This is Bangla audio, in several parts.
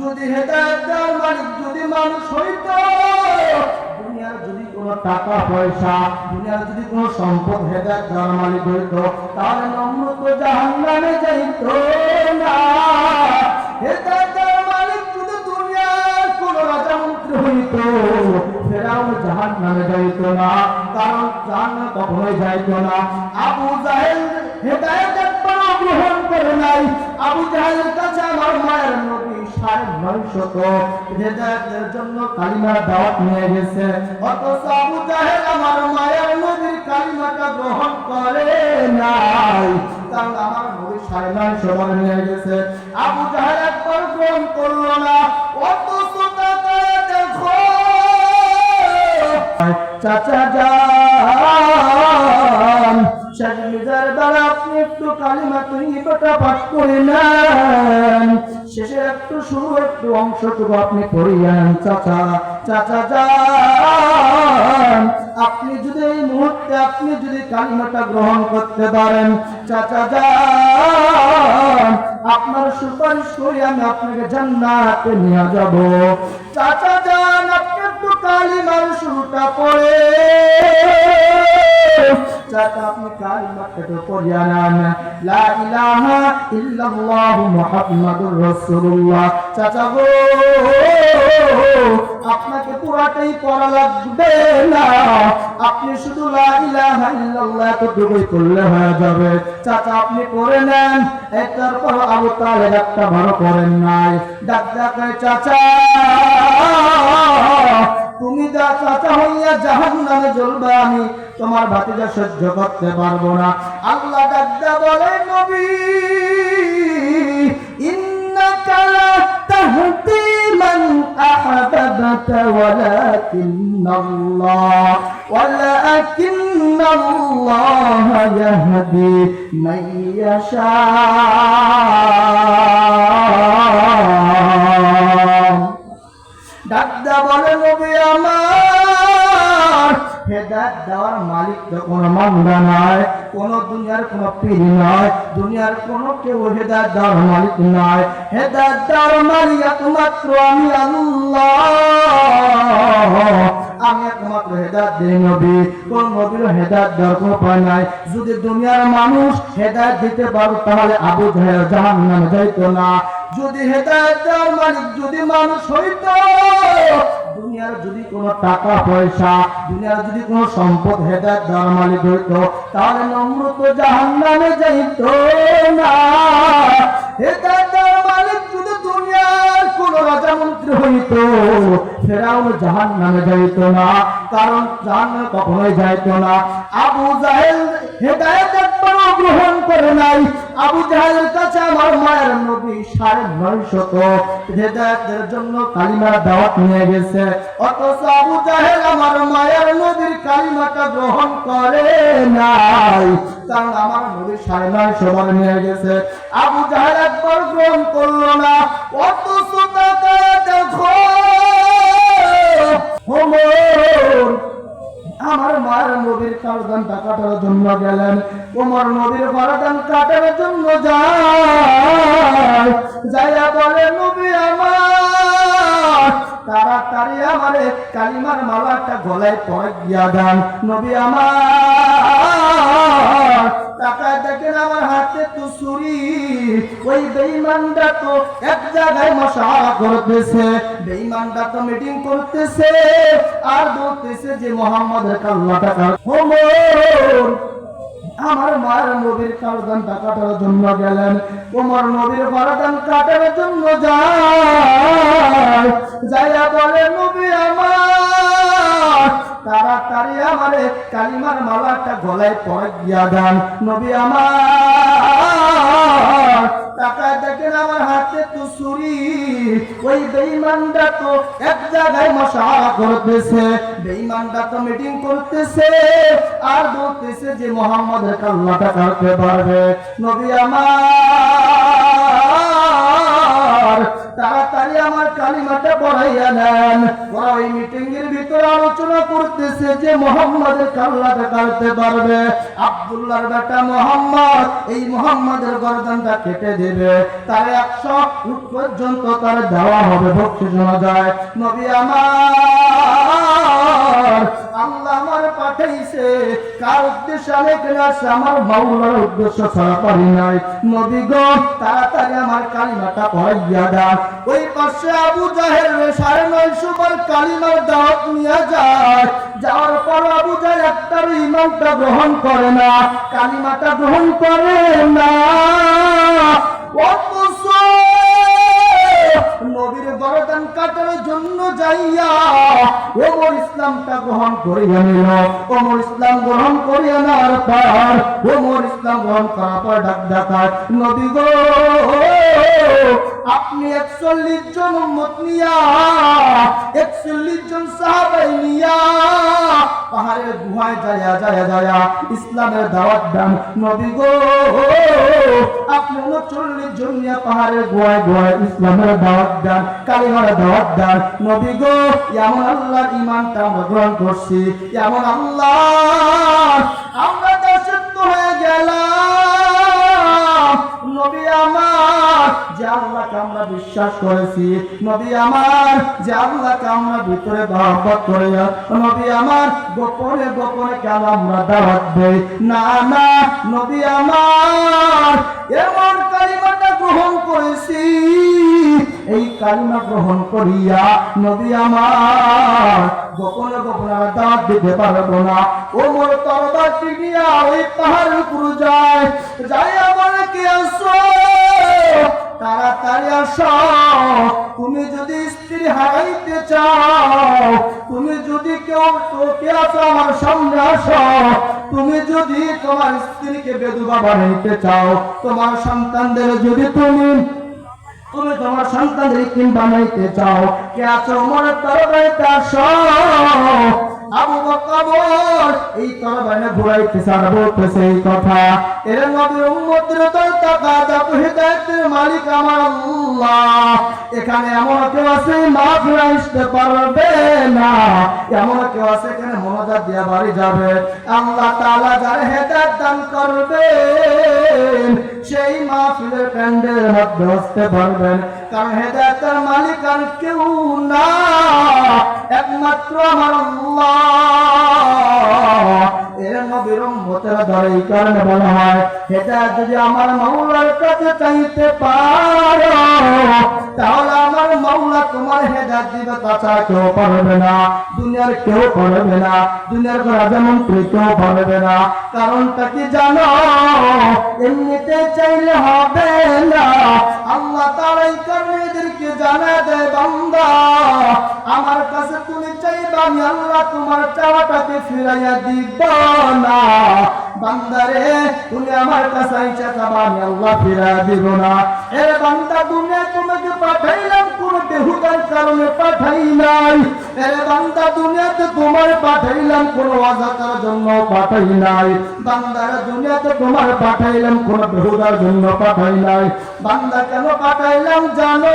যদি হেদায়েতের মালিক যদি মানুষ হইতো, দুনিয়ার যদি কোনো টাকা পয়সা, দুনিয়ার যদি কোনো সম্পদ হেদায়েতের মালিক হইতো, তাহলে নমরুদ জাহান্নামে যাইতো না। হেদায়েতের মালিক যদি দুনিয়ার কোনো রাজা মন্ত্রী হইতো, ফেরাউন জাহান্নামে যাইতো না, কারণ জাহান্নামে কখনোই যাইতো না। আবু জাহেল হেদায়েত একবারও গ্রহণ করে নাই। আবু জাহেলের কাছে আমার মায়ের নবী 950 হেদায়েতের জন্য কালিমার দাওয়াত নিয়ে গেছে, অথচ আবু জাহেল আমার মায়ের নবীর কালিমাটা গ্রহণ করে নাই, কারণ আমার নবী 950 বার নিয়ে গেছে, আবু জাহেল একবার গ্রহণ করলো না। অথচ তাকে দেখো চাচা যান, শেখ মিজার দ্বারা আপনি একটু কালিমা তৈয়্যিবাটা পাঠ করে নেন, শেষের একটু শুরু একটু অংশটুকু আপনি পড়িয়েন। চাচা চাচা যান, আপনি যদি এই মুহূর্তে আপনি যদি কালিমাটা গ্রহণ করতে পারেন, চাচা যান, আপনার সুপারিশ করে আমি আপনাকে জান্নাতে নিয়ে যাব। চাচা যান, আপনি একটু কালিমার শুরুটা পড়ে, চাচা আপনি কালিমাটা একটু পড়িয়ে নেন, লা ইলাহা ইল্লাল্লাহু মুহাম্মাদুর রাসূলুল্লাহ। চাচা গো, আপনাকে পুরাটাই পড়া লাগবে না, আপনি শুধু লা ইলাহা ইল্লাল্লাহ এতটুকুই পড়লে হয়ে যাবে। চাচা আপনি পড়ে নেন। তারপর আবু তালেব একটা ভালো করেন নাই, ডাক ডাকায় চাচা তুমি যা চাচা হইয়া জাহান্নামে জ্বলবে, আমি তোমার ভাতিজা সহ্য করতে পারবো না। আল্লাহ ডাকদা বলে, নবী ইন্নাকা লা তাহদি মান আহবাবতা ওয়ালাকিন্নাল্লাহ ইয়াহদি মান ইয়াশা। ডাকদা বলে, নবী আমার, হেদায়েত দেওয়ার মালিক তো কোনো মান্দা নয়, কোন দুনিয়ার কোন পীর নয়, দুনিয়ার কোন কেউ হেদায়েত দেওয়ার মালিক নয়। হেদায়েত দেওয়ার মালিক একমাত্র আমি আল্লাহ। আমি একমাত্র হেদায়েত দেই নবী, কোন নবীর হেদায়েত দেওয়ার কোনো উপায় নাই। যদি দুনিয়ার মানুষ হেদায়েত দিতে পারত, তাহলে আবু জাহেল জাহান্নামে যাইত না। যদি হেদায়েত দেওয়ার মালিক যদি মানুষ হইতো, দুনিয়ার যদি কোনো টাকা পয়সা, দুনিয়ার যদি কোনো সম্পদ হেদায়েত দেওয়ার মালিক হইতো, তাহলে নমরুদ জাহান্নামে যাইতো না। হেদায়েত দেওয়ার মালিক যদি দুনিয়ার কোনো রাজা মন্ত্রী হইতো, ফেরাউন জাহান্নামে যাইতো না, কারণ জাহান্নামে কখনোই যাইতো না। আবু জাহেল হেদায়েত একবারও গ্রহণ করে নাই। আবু জাহেলের কাছে আমার মায়ের নবী 950 হেদায়েতের জন্য কালিমার দাওয়াত নিয়ে গেছে, অথচ আবু জাহেল আমার মায়ের নবীর কালিমাটা গ্রহণ করে নাই, কারণ আমার নবী 950 বার নিয়ে গেছে, আবু জাহেল একবার গ্রহণ করলো না। অথচ তাকে দেখো ওমর আমার মায়ের নবীর গর্দানটা কাটার জন্য গেলেন, ওমর নবীর গর্দান কাটার জন্য যায়, যাইয়া বলে, নবী আমার, তাড়াতাড়ি আমারে কালিমার মালাটা গলায় পরে গিয়া দেন। নবী আমার, তাকায় দেখেন আমার হাতে তো ছুরি, ওই বেঈমানটা তো এক জায়গায় মশারা করতেছে, বেঈমানটা তো মিটিং করতেছে আর বলতেছে যে মুহাম্মাদের কাল্লাটা কার। ওমর আমার মায়ের নবীর গর্দানটা কাটার জন্য গেলেন, ওমর নবীর গর্দান কাটার জন্য যায়, যাইয়া বলে, নবী আমার, তাড়াতাড়ি আমারে কালিমার মালাটা গলায় পরে গিয়া দেন। নবী আমার, তাকায় দেখেন আমার হাতে তো ছুরি, ওই বেঈমানটা তো এক জায়গায় মশারা করতেছে, বেঈমানটা তো মিটিং করতেছে আর বলতেছে যে মুহাম্মাদের কাল্লাটা কাটতে পারবে। নবী আমার, তাড়াতাড়ি আমার কালিমাটা পড়াইয়া নেন। ওরা ওই মিটিং এর ভিতরে আলোচনা করতেছে যে মুহাম্মাদের কাল্লাটা কাটতে পারবে, আব্দুল্লাহর বেটা মুহাম্মদ এই মুহাম্মাদের গর্দানটা কেটে দেবে, তার 100 উট পর্যন্ত তার দেওয়া হবে, বকশিশ শোনা যায়। নবী আমার, আল্লাহ আমার পাঠাইছে, কার উদ্দেশ্য আমার মাওলার উদ্দেশ্য ছাড়া পারি নাই। নবী গো তাড়াতাড়ি আমার কালিমাটা পড়াইয়া দাও। ওই পাশে আবু জাহেল 950 বার কালিমার দাওয়াত নিয়ে যায়। যাওয়ার পর আবু জাহেল একটার ঈমানটা গ্রহণ করে না, কালিমাটা গ্রহণ করে না। নবীর গর্দান কাটার জন্য যাইয়া ওমর ইসলামটা গ্রহণ করিয়া নিল। ওমর ইসলাম গ্রহণ করিয়া নেওয়ার পর ওমর ইসলাম গ্রহণ করার পর ডাক দেখায়, নবী গো আপনি 41 জন উম্মত নিয়া 41 জন সাহাবাই নিয়া পাহাড়ের গুহায় যায়া ইসলামের দাওয়াত দেন। নবী গো আপনি 39 জন নিয়া পাহাড়ের গুহায় ইসলামের দাওয়াত দেন, কালিমার দাওয়াত দেন। নবী গো এমন আল্লাহর ঈমানটা আমরা গ্রহণ করছি, এমন আল্লাহ আমরা দাসত্ব হয়ে গেলাম। নবী আমার যে আল্লাহকে আমরা বিশ্বাস করেছি, নবী আমার যে আল্লাহকে আমরা ভিতরে মহব্বত করে, নবী আমার গোপনে গোপনে কেন আমরা দাওয়াত দেই না? না, নবী আমার এমন কালিমাটা গ্রহণ করেছি, এই কালিমা গ্রহণ করিয়া নবী আমার গোপনে গোপনে দাওয়াত দিতে পারবো না। ওমর তরবারটি নিয়ে ওই পাহাড়ের উপর যায়, বলে কে আসো, তাড়াতাড়ি আসো। তুমি যদি স্ত্রী হারাইতে চাও, তুমি যদি কেউ তোকে আসো আমার সামনে আসো। তুমি যদি তোমার স্ত্রীকে বেদুবা বানাইতে চাও, তোমার সন্তানদের যদি তুমি তোমার সন্তানদের কিন বানাইতে চাও, কে আছো মনে তরবারিতে আসো। আবু বকর এই তরবারি ঘুরাইতেছে আর বলতেছে এই কথা, এর নবী উম্মতের তাকাত হিদায়াতের মালিক আমার আল্লাহ। এখানে এমন কেউ আছে মাহফিলে আসতে পারবে না, এমন কেউ আছে এখানে মোনাজাত দিয়া বাড়ি যাবে। আল্লাহ তাআলা যার হেদায়েত দান করবেন সেই মাহফিলের প্যান্ডেলের মধ্যে বসতে পারবেন, কারণ হেদায়েতের মালিক আর কেউ না, একমাত্র আমার আল্লাহ। এর নবীর উম্মতেরা ধরে এই কারণে বলা হয়, হেদায়েত যদি আমার মাওলার কাছে চাইতে পারো তাহলে আমার মাওলা তোমার হেদায়েত দিবে, তাছাড়া কেউ পারবে না, দুনিয়ার কেউ পারবে না, দুনিয়ার রাজা মন্ত্রী কেউ পারবে না। কারণটা কি জানো? এমনিতে চাইলে হবে না, আল্লাহ তাআলা এই কারণে এদেরকে জানা দেয়, বান্দা আমার কাছে তুমি চাইবা, আমি আল্লাহ তোমার চাওয়াটাকে ফিরাইয়া দিব না। বান্দারে তুমি আমার কাছে আইসা চাবা, আমি আল্লাহ ফিরাইয়া দিব না। এর বান্দা দুনিয়া তোমাকে পাঠাইলাম কোন বেহুদার কারণে পাঠাই নাই। এর বান্দা দুনিয়াতে তোমার পাঠাইলাম কোন ওয়াজাতার জন্য পাঠাই নাই। বান্দারা দুনিয়াতে তোমার পাঠাইলাম কোন বেহুদার জন্য পাঠাই নাই। বান্দা কেন পাঠাইলাম জানো?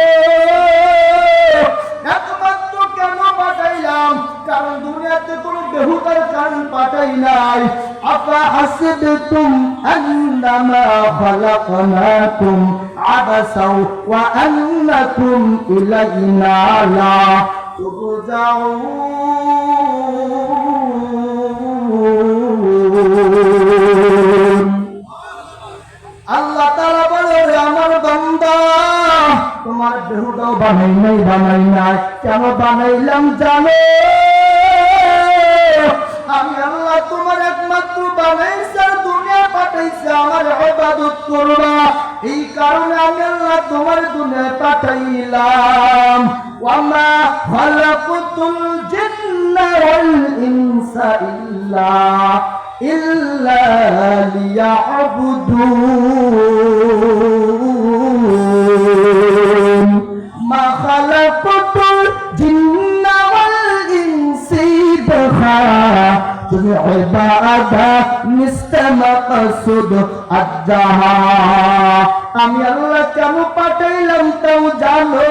একমাত্র কেন পাঠাইলাম? কারণ দুনিয়াতে কোন বেহুদার কারণ পাঠাই নাই। আফা হাসিবতুম আন্নামা খালাকনাকুম আবাসাও ওয়া আন্নাকুম ইলাইনা লা তুরজাউন। আল্লাহ তাআলা বলে, আমার বান্দা তোমার বেহুদাও বানাই নাই। কেন বানাইলাম জানো? আমি আল্লাহ তোমার একমাত্র বানাইছে, দুনিয়া পাঠাইছে আমার ইবাদত করবা, এই কারণে আমি আল্লাহ তোমার দুনিয়া পাঠাইলাম। ওয়ামা খালাকতুল জিন্না ওয়াল ইনসা ইল্লা লিয়াবুদুন। মা খালাকতুল জিন্না ওয়াল ইনসা তুমি ইবাদত নিস্তে মাকসুদ আজ্জাহা আমি আল্লাহ কেন পাঠাইলাম তাও জানো?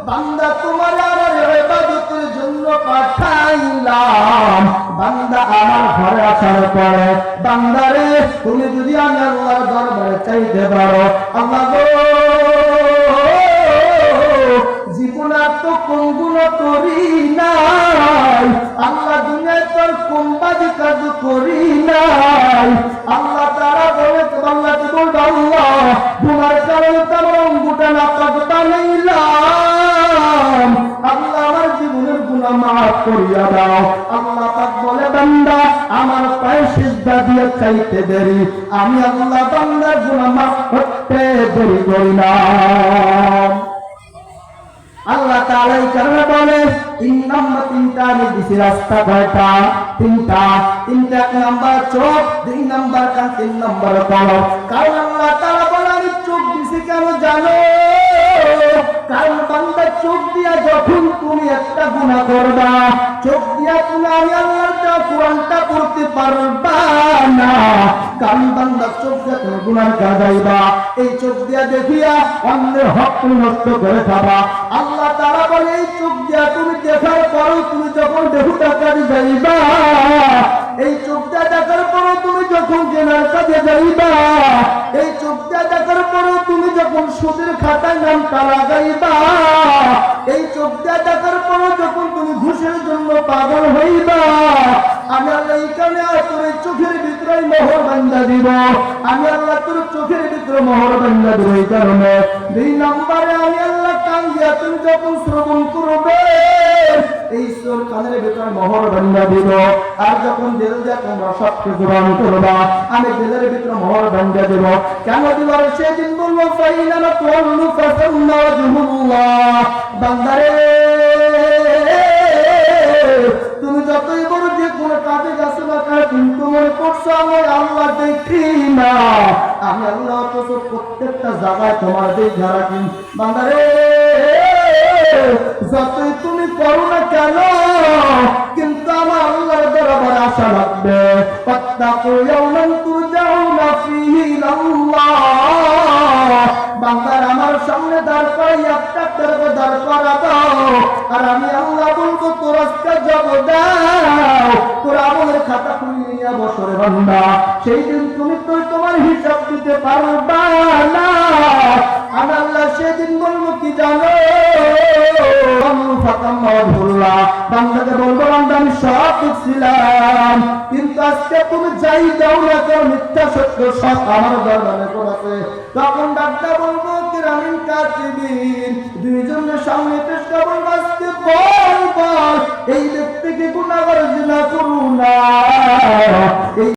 বান্দা তোমার আমার ইবাদতের জন্য পাঠাইলাম। বান্দা আমার ঘরে আসার পরে বান্দারে তুমি যদি আমি আল্লাহর দরবারে চাইতে পারো, আল্লাহ গো জীবনে তো কোন গুণ করি নাই, আল্লাহ দুনিয়ায় তোর কোন বাদি কাজ করি নাই। আল্লাহ তারা বলে বাংলাতে বলবে আল্লাহ তোমার কারণে তোমার অঙ্গুটা না পাকতা নিলাম, আল্লাহ আমার জীবনের গুনাহ মাফ করিয়া দাও। আল্লাহ পাক বলে বান্দা আমার পায়ে সিজদা দিয়ে চাইতে দেরি, আমি আল্লাহ বান্দার গুনাহ মাফ করতে দেরি করি না। আল্লাহ তাআলা এই কারণে বলে তিন নম্বর তিনটা আমি দিছি রাস্তা কয়টা? তিনটা। এক নম্বর চোখ, 2 নম্বর কান, 3 নম্বর কলব। কারণ আল্লাহ তাআলা বলে আমি চোখ দিছি কেন জানো? কারণ বান্দা চোখ দিয়া যখন তুমি একটা গুনাহ করবা, চোখ দিয়া তুমি আমি আল্লাহর দেওয়া কোরআনটা পড়তে পারবা না। কারণ বান্দা চোখ দিয়া তুমি গুনাহ গাইবা, এই চোখ দিয়া দেখিয়া অন্যের হক তুমি নষ্ট করে খাবা। আল্লাহ তাআলা বলে এই চোখ দিয়া তুমি দেখার পরও তুমি যখন বেহুদা কাজে যাইবা, এই চোখ দিয়া দেখার পরও তুমি যখন জেনার কাজে যাইবা, এই চোখ দিয়া দেখার পরও তুমি যখন সুদের খাতায় নামটা লাগাইবা, এই চোখ দিয়া দেখার পরও যখন তুমি ঘুষের জন্য পাগল হইবা, আমি আল্লাহ এইখানে তোর চোখের ভিতরে মোহর বান্ধা দিব, আমি আল্লাহ তোর চোখের ভিতরে মোহর বান্ধা দিব। এই কারণে 2 নম্বরে আমি আল্লাহ কান দিয়া তুমি যখন শ্রবণ করবে, এই কানের ভিতরে মোহর বান্ধা দিব। আর যখন দিল দিয়া তোমরা সবকিছু গ্রহণ করবা, আমি দিলের ভিতরে মোহর বান্ধা দিব। কেন দিব? সেদিন বলবো ফাইনাল তুল্লু ফাসান্নাজুল্লাহ, বান্দারে তুমি যতই বড় যে কোন কাজে যাচ্ছো না কেন, কিন্তু মনে করছো আমি আল্লাহ দেখি না, আমি আল্লাহ অথচ প্রত্যেকটা জায়গায় তোমার দেখা রাখি। বান্দারে যতই তুমি করো না কেন, কিন্তু আমার আল্লাহর দরবারে আশা লাগবে। ফাত্তাকু ইয়াওমান তুরজাউনা ফীহি ইলাল্লাহ, বান্দার আমার সামনে দাঁড় করাই একটা করে দাঁড় করা দাও, আর আমি আল্লাহ বলবো তোর আজকে জব দাও, তোর আমলের খাতা খুলে নিয়ে বছরে বান্দা। সেই দিন তুমি তো তোমার হিসাব দিতে পারবা না। আমি আল্লাহ সেদিন বলবো কি জানো? বান্দাকে বলবো বান্দা আমি সব দেখছিলাম, কিন্তু আজকে তুমি যাই দাও না কেন মিথ্যা সত্য সব আমার দরবারে করেছে। তখন ডাক্তার বলবো কিরামিন কাতিবিন, 2 জনের সামনে চেষ্টা বলবো আজকে বল এই ব্যক্তিকে গুনাহগার জিনা করুন না।